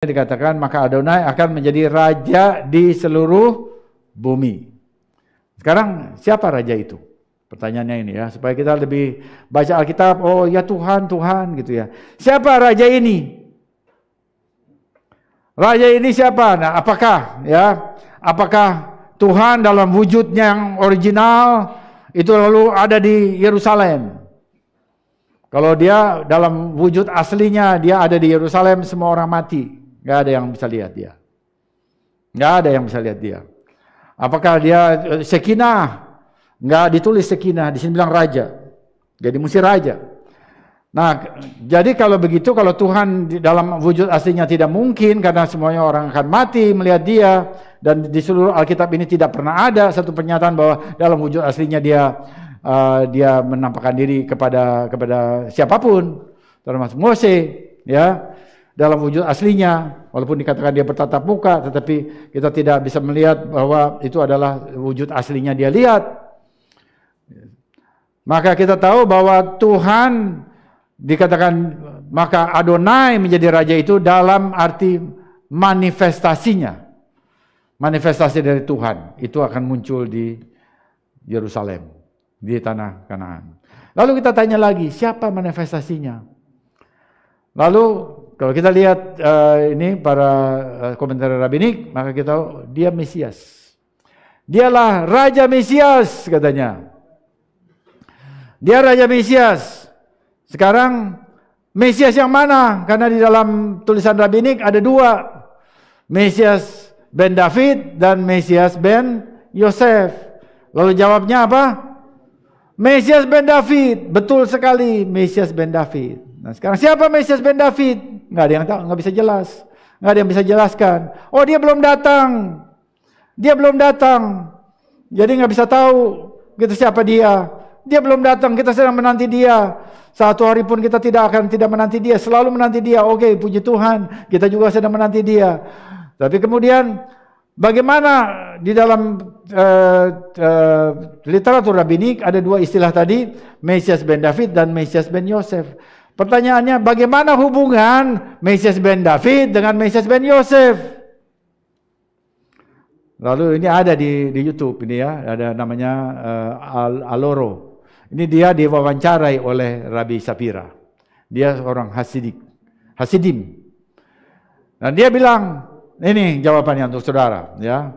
dikatakan maka Adonai akan menjadi raja di seluruh bumi. Sekarang siapa raja itu? Pertanyaannya ini ya, supaya kita lebih baca Alkitab, oh ya Tuhan, Tuhan gitu ya. Siapa raja ini? Raja ini siapa? Nah, apakah Tuhan dalam wujudnya yang original itu lalu ada di Yerusalem? Kalau dia dalam wujud aslinya dia ada di Yerusalem, semua orang mati. Nggak ada yang bisa lihat dia. Nggak ada yang bisa lihat dia. Apakah dia Sekinah? Nggak ditulis Sekinah, di sini bilang raja. Jadi mesti raja. Nah, jadi kalau begitu, kalau Tuhan dalam wujud aslinya tidak mungkin, karena semuanya orang akan mati melihat dia, dan di seluruh Alkitab ini tidak pernah ada satu pernyataan bahwa dalam wujud aslinya dia menampakkan diri kepada siapapun, termasuk Mose, ya. Dalam wujud aslinya, walaupun dikatakan dia bertatap muka, tetapi kita tidak bisa melihat bahwa itu adalah wujud aslinya dia lihat. Maka kita tahu bahwa Tuhan dikatakan, maka Adonai menjadi raja itu dalam arti manifestasinya. Manifestasi dari Tuhan, itu akan muncul di Yerusalem, di tanah Kanaan. Lalu kita tanya lagi, siapa manifestasinya? Lalu kalau kita lihat ini para komentar rabbinik, maka kita tahu dia Mesias. Dialah Raja Mesias katanya. Dia Raja Mesias. Sekarang Mesias yang mana? Karena di dalam tulisan rabbinik ada dua. Mesias ben David dan Mesias ben Yosef. Lalu jawabnya apa? Mesias ben David. Betul sekali, Mesias ben David. Nah, sekarang siapa Mesias ben David? Nggak ada yang tahu, nggak bisa jelas. Nggak ada yang bisa jelaskan. Oh, dia belum datang. Dia belum datang. Jadi nggak bisa tahu kita siapa dia. Dia belum datang, kita sedang menanti dia. Satu hari pun kita tidak menanti dia, selalu menanti dia. Oke, puji Tuhan, kita juga sedang menanti dia. Tapi kemudian bagaimana di dalam literatur rabbinik ada dua istilah tadi, Mesias ben David dan Mesias ben Yosef. Pertanyaannya, bagaimana hubungan Mesias ben David dengan Mesias ben Yosef? Lalu ini ada di YouTube ini ya, ada namanya Aloro. Ini dia diwawancarai oleh Rabbi Sapira. Dia orang Hasidim. Dan dia bilang, ini jawabannya untuk saudara, ya,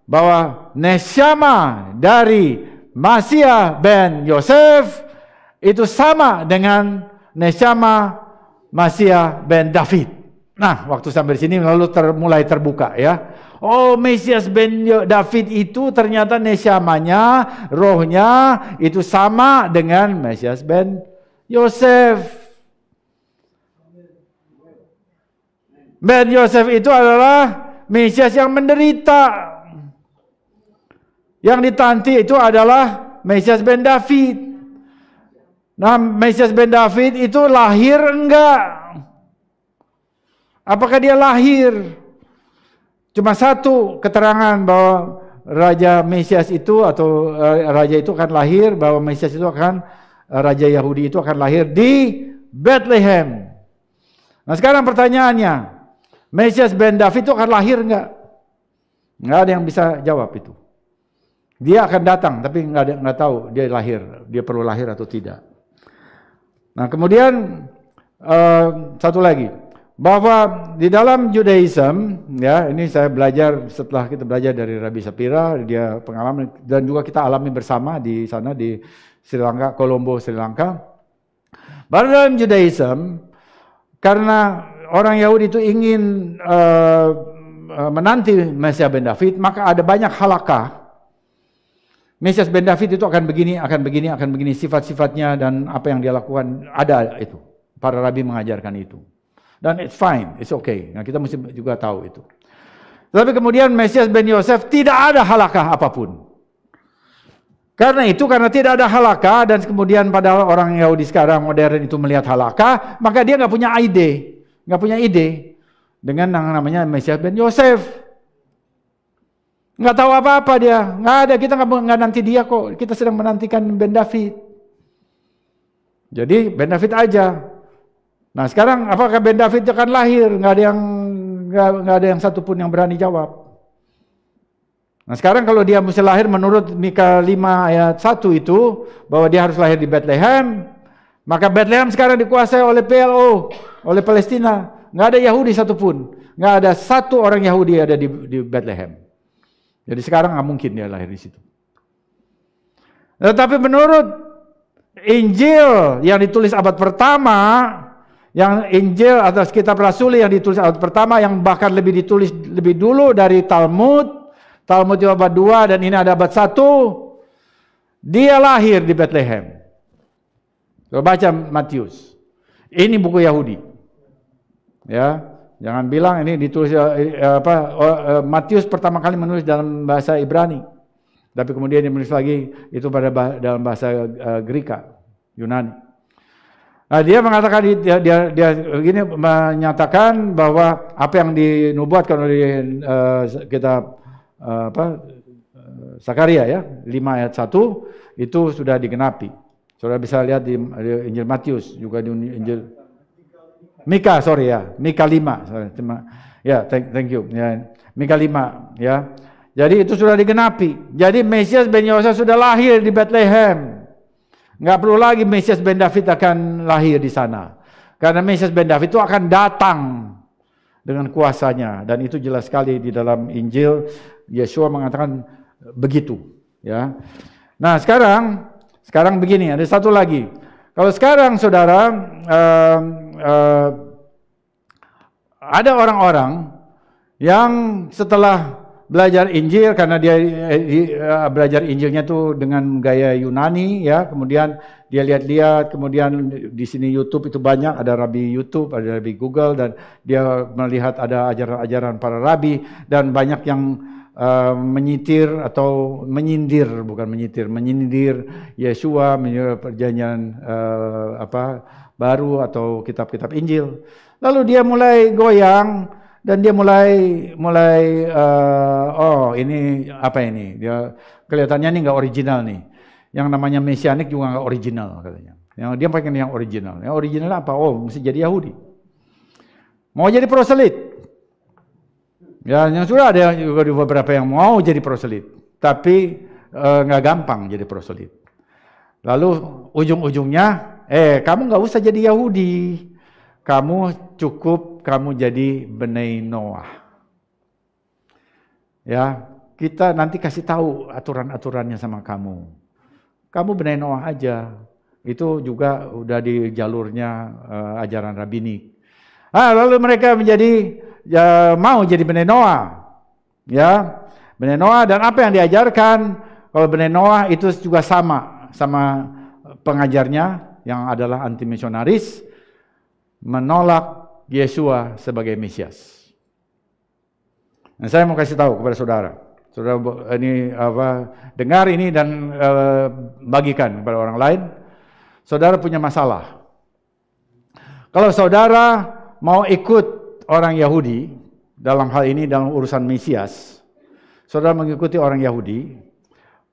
bahwa neshama dari Masiah ben Yosef itu sama dengan neshama Masiah ben David. Nah, waktu sampai di sini lalu mulai terbuka ya. Oh, Mesias ben David itu ternyata neshamanya, rohnya itu sama dengan Mesias ben Yosef. Ben Yosef itu adalah Mesias yang menderita. Yang ditanti itu adalah Mesias ben David. Nah, Mesias ben David itu lahir enggak? Apakah dia lahir? Cuma satu keterangan bahwa Raja Mesias itu atau Raja itu akan lahir, bahwa Mesias itu akan, Raja Yahudi itu akan lahir di Bethlehem. Nah, sekarang pertanyaannya, Mesias ben David itu akan lahir enggak? Enggak ada yang bisa jawab itu. Dia akan datang, tapi enggak tahu dia lahir, dia perlu lahir atau tidak. Nah, kemudian satu lagi, bahwa di dalam Judaism, ya, ini saya belajar setelah kita belajar dari Rabbi Sapira, dia pengalaman dan juga kita alami bersama di sana di Sri Lanka, Colombo, Sri Lanka. Bahwa dalam Judaism, karena orang Yahudi itu ingin menanti Mesias ben David, maka ada banyak halakah. Mesias ben David itu akan begini, sifat-sifatnya dan apa yang dia lakukan, ada itu. Para rabi mengajarkan itu. Dan it's fine, it's okay. Nah, kita mesti juga tahu itu. Tapi kemudian Mesias ben Yosef tidak ada halakah apapun. Karena tidak ada halakah, dan kemudian pada orang Yahudi sekarang modern itu melihat halakah, maka dia nggak punya ide dengan yang namanya Mesias ben Yosef. Nggak tahu apa-apa dia, nggak ada. Kita nggak nanti dia kok. Kita sedang menantikan ben David. Jadi ben David aja. Nah sekarang apakah Ben David akan lahir? Nggak ada yang satu pun yang berani jawab. Nah sekarang kalau dia mesti lahir menurut Mika 5 ayat 1 itu, bahwa dia harus lahir di Bethlehem, maka Bethlehem sekarang dikuasai oleh PLO, oleh Palestina. Nggak ada Yahudi satupun. Nggak ada satu orang Yahudi ada di Bethlehem. Jadi sekarang nggak mungkin dia lahir di situ. Tetapi menurut Injil yang ditulis abad pertama, yang Injil atau kitab Rasuli yang ditulis abad pertama, yang bahkan ditulis lebih dulu dari Talmud itu abad 2 dan ini ada abad 1, dia lahir di Bethlehem. Coba baca Matius. Ini buku Yahudi. Ya, jangan bilang ini ditulis Matius pertama kali menulis dalam bahasa Ibrani. Tapi kemudian dia menulis lagi itu dalam bahasa Greka, Yunani. Nah, dia mengatakan dia begini menyatakan bahwa apa yang dinubuatkan oleh kitab Sakaria ya, 5 ayat 1 itu sudah digenapi. Saudara bisa lihat di Injil Matius, juga di Injil Mika, Mika 5. Ya, thank you. Ya, Mika 5 ya. Jadi itu sudah digenapi. Jadi Mesias ben Yosef sudah lahir di Bethlehem. Nggak perlu lagi Mesias ben David akan lahir di sana. Karena Mesias ben David itu akan datang dengan kuasanya, dan itu jelas sekali di dalam Injil. Yeshua mengatakan begitu, ya. Nah, sekarang begini, ada satu lagi. Kalau sekarang saudara ada orang-orang yang setelah belajar Injil, karena dia belajar Injilnya tuh dengan gaya Yunani, ya. Kemudian dia lihat-lihat, kemudian di sini YouTube itu banyak, ada rabi YouTube, ada rabi Google, dan dia melihat ada ajaran-ajaran para rabi, dan banyak yang menyindir Yeshua, menyindir perjanjian baru atau kitab-kitab Injil. Lalu dia mulai goyang dan dia mulai ini apa ini? Dia kelihatannya ini nggak original nih. Yang namanya mesianik juga nggak original katanya. Yang dia pengen yang original. Yang original apa? Oh, mesti jadi Yahudi. Mau jadi proselit. Ya, yang sudah ada juga beberapa yang mau jadi proselit, tapi nggak gampang jadi proselit. Lalu ujung-ujungnya, kamu nggak usah jadi Yahudi, kamu cukup jadi Bnei Noah. Ya, kita nanti kasih tahu aturan-aturannya sama kamu. Kamu Bnei Noah aja, itu juga udah di jalurnya ajaran rabbinik. Lalu mereka mau jadi Bnei Noah, ya, Bnei Noah, dan apa yang diajarkan? Kalau Bnei Noah itu juga sama pengajarnya yang adalah anti misionaris, menolak Yeshua sebagai Mesias. Nah, saya mau kasih tahu kepada saudara ini dengar ini dan bagikan kepada orang lain. Saudara punya masalah. Kalau saudara mau ikut orang Yahudi dalam hal ini dalam urusan Mesias, saudara mengikuti orang Yahudi,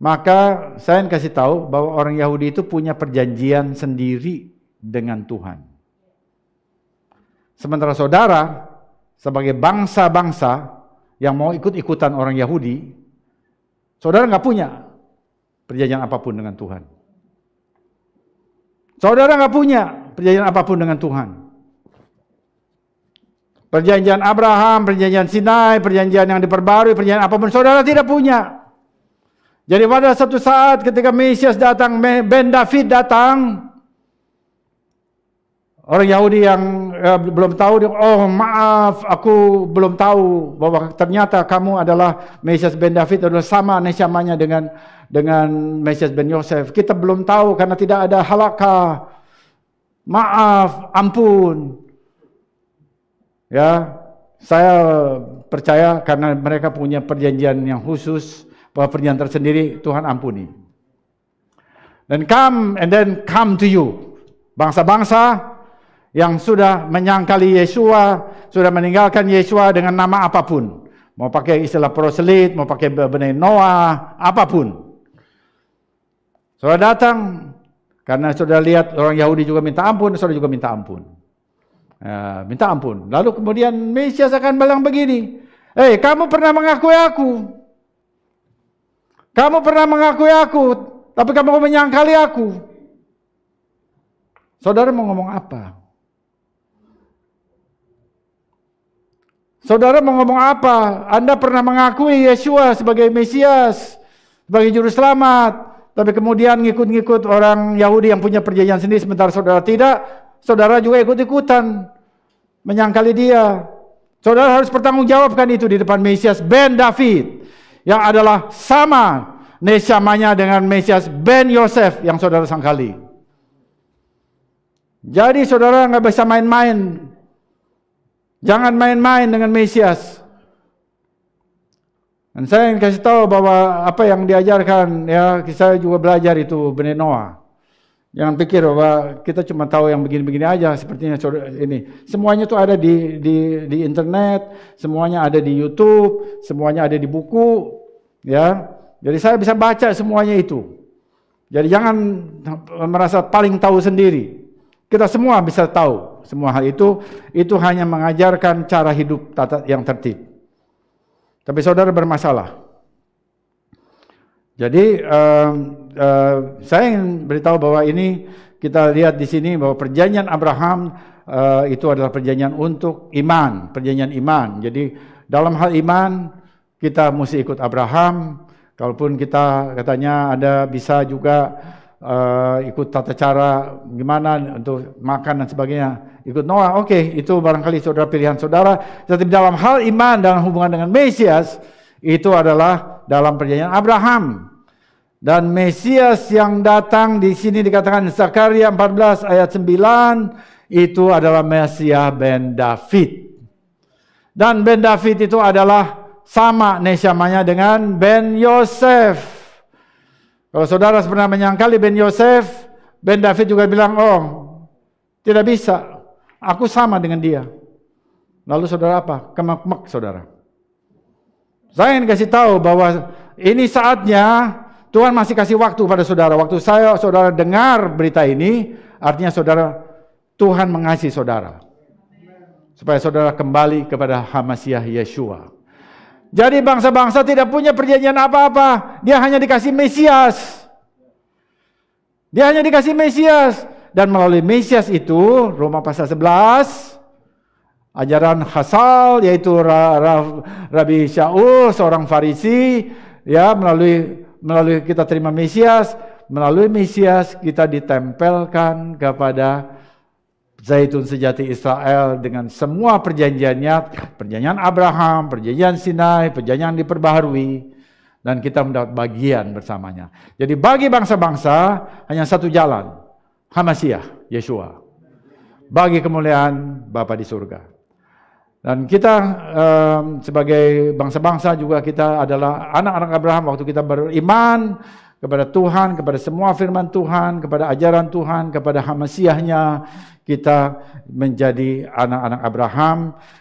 maka saya kasih tahu bahwa orang Yahudi itu punya perjanjian sendiri dengan Tuhan. Sementara saudara sebagai bangsa-bangsa yang mau ikut-ikutan orang Yahudi, saudara nggak punya perjanjian apapun dengan Tuhan. Saudara nggak punya perjanjian apapun dengan Tuhan. Perjanjian Abraham, perjanjian Sinai, perjanjian yang diperbarui, perjanjian apapun, saudara tidak punya. Jadi pada satu saat ketika Mesias datang, Ben David datang, orang Yahudi yang belum tahu, oh maaf, aku belum tahu bahwa ternyata kamu adalah Mesias Ben David, adalah sama nesamanya dengan Mesias Ben Yosef. Kita belum tahu karena tidak ada halakha. Maaf, ampun. Ya, saya percaya karena mereka punya perjanjian yang khusus, bahwa perjanjian tersendiri Tuhan ampuni. Dan come to you. Bangsa-bangsa yang sudah menyangkali Yeshua, sudah meninggalkan Yeshua dengan nama apapun. Mau pakai istilah proselit, mau pakai Bnei Noah, apapun. Saudara datang, karena saudara lihat orang Yahudi juga minta ampun, saudara juga minta ampun. minta ampun. Lalu kemudian Mesias akan bilang begini, kamu pernah mengakui aku. Kamu pernah mengakui aku, tapi kamu menyangkali aku. Saudara mau ngomong apa? Saudara mau ngomong apa? Anda pernah mengakui Yeshua sebagai Mesias, sebagai Juru Selamat, tapi kemudian ngikut-ngikut orang Yahudi yang punya perjanjian sendiri, sementara saudara tidak. Saudara juga ikut-ikutan menyangkali dia. Saudara harus bertanggungjawabkan itu di depan Mesias Ben David, yang adalah sama nesamanya dengan Mesias Ben Yosef yang saudara sangkali. Jadi saudara nggak bisa main-main. Jangan main-main dengan Mesias. Dan saya ingin kasih tahu bahwa apa yang diajarkan, ya saya juga belajar itu Bene Noah. Jangan pikir bahwa kita cuma tahu yang begini-begini aja, sepertinya ini. Semuanya itu ada di internet, semuanya ada di YouTube, semuanya ada di buku, ya. Jadi saya bisa baca semuanya itu. Jadi jangan merasa paling tahu sendiri. Kita semua bisa tahu semua hal itu hanya mengajarkan cara hidup yang tertib. Tapi saudara bermasalah. Jadi saya ingin beritahu bahwa ini kita lihat di sini bahwa perjanjian Abraham itu adalah perjanjian untuk iman, perjanjian iman. Jadi dalam hal iman kita mesti ikut Abraham. Kalaupun kita katanya ada bisa juga ikut tata cara gimana untuk makan dan sebagainya, ikut Noah, oke, itu barangkali saudara pilihan saudara. Tetapi dalam hal iman dalam hubungan dengan Mesias itu adalah dalam perjanjian Abraham. Dan Mesias yang datang di sini dikatakan Zakaria 14 ayat 9 itu adalah Mesias Ben David. Dan Ben David itu adalah sama nesamanya dengan Ben Yosef. Kalau saudara pernah menyangkali Ben Yosef, Ben David juga bilang, oh tidak bisa, aku sama dengan dia. Lalu saudara apa? Kemak-mak saudara. Saya ingin kasih tahu bahwa ini saatnya Tuhan masih kasih waktu pada saudara. Waktu saudara dengar berita ini, artinya saudara, Tuhan mengasihi saudara. Supaya saudara kembali kepada Hamasiah Yeshua. Jadi bangsa-bangsa tidak punya perjanjian apa-apa. Dia hanya dikasih Mesias. Dia hanya dikasih Mesias. Dan melalui Mesias itu, Roma pasal 11, ajaran Hasal, yaitu Rabi Shaul, seorang Farisi, ya, melalui kita terima Mesias, melalui Mesias kita ditempelkan kepada Zaitun sejati Israel dengan semua perjanjiannya, perjanjian Abraham, perjanjian Sinai, perjanjian diperbaharui, dan kita mendapat bagian bersamanya. Jadi bagi bangsa-bangsa hanya satu jalan, Hamasiah, Yeshua. Bagi kemuliaan Bapa di surga. Dan kita sebagai bangsa-bangsa juga kita adalah anak-anak Abraham waktu kita beriman kepada Tuhan, kepada semua firman Tuhan, kepada ajaran Tuhan, kepada Hamasiahnya, kita menjadi anak-anak Abraham.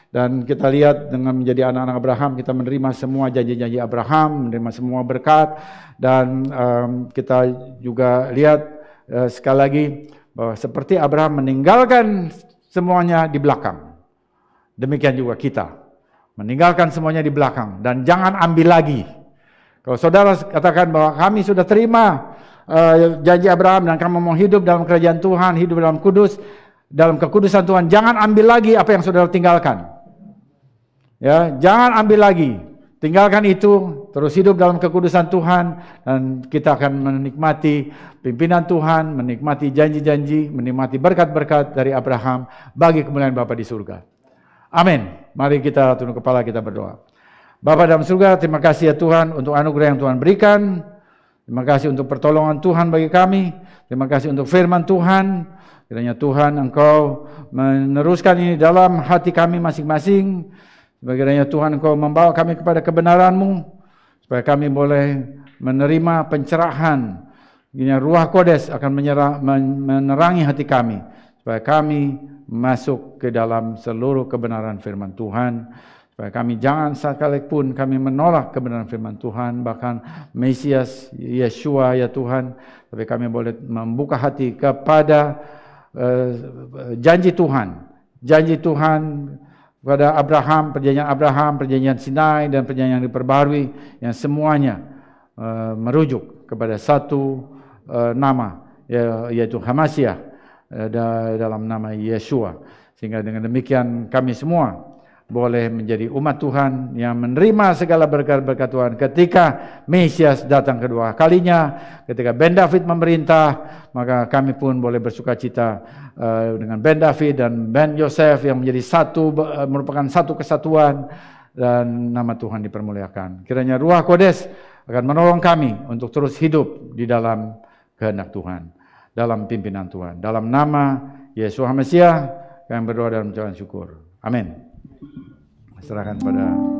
Dan kita lihat dengan menjadi anak-anak Abraham, kita menerima semua janji-janji Abraham, menerima semua berkat. Dan kita juga lihat sekali lagi bahwa seperti Abraham meninggalkan semuanya di belakang, demikian juga kita meninggalkan semuanya di belakang dan jangan ambil lagi. Kalau saudara katakan bahwa kami sudah terima janji Abraham dan kamu mau hidup dalam kerajaan Tuhan, hidup dalam kudus, dalam kekudusan Tuhan, jangan ambil lagi apa yang saudara tinggalkan. Ya, jangan ambil lagi. Tinggalkan itu, terus hidup dalam kekudusan Tuhan, dan kita akan menikmati pimpinan Tuhan, menikmati janji-janji, menikmati berkat-berkat dari Abraham bagi kemuliaan Bapa di surga. Amin. Mari kita tunduk kepala, kita berdoa. Bapa dalam surga, terima kasih ya Tuhan untuk anugerah yang Tuhan berikan. Terima kasih untuk pertolongan Tuhan bagi kami. Terima kasih untuk firman Tuhan. Kiranya Tuhan Engkau meneruskan ini dalam hati kami masing-masing. Kiranya Tuhan Engkau membawa kami kepada kebenaran-Mu, supaya kami boleh menerima pencerahan. Kiranya Ruach Kodes akan menerangi hati kami, supaya kami masuk ke dalam seluruh kebenaran firman Tuhan. Supaya kami jangan sekalipun kami menolak kebenaran firman Tuhan, bahkan Mesias Yeshua ya Tuhan, tapi kami boleh membuka hati kepada janji Tuhan janji Tuhan kepada Abraham, perjanjian Sinai dan perjanjian yang diperbarui, yang semuanya merujuk kepada satu nama, yaitu Hamasiah, dalam nama Yeshua. Sehingga dengan demikian kami semua boleh menjadi umat Tuhan yang menerima segala berkat-berkat Tuhan ketika Mesias datang kedua kalinya, ketika Ben David memerintah, maka kami pun boleh bersukacita dengan Ben David dan Ben Yosef yang menjadi satu, merupakan satu kesatuan, dan nama Tuhan dipermuliakan. Kiranya Ruach Kodes akan menolong kami untuk terus hidup di dalam kehendak Tuhan, dalam pimpinan Tuhan. Dalam nama Yesus Hamasiah kami berdoa dan mengucapkan syukur. Amin. Serahkan pada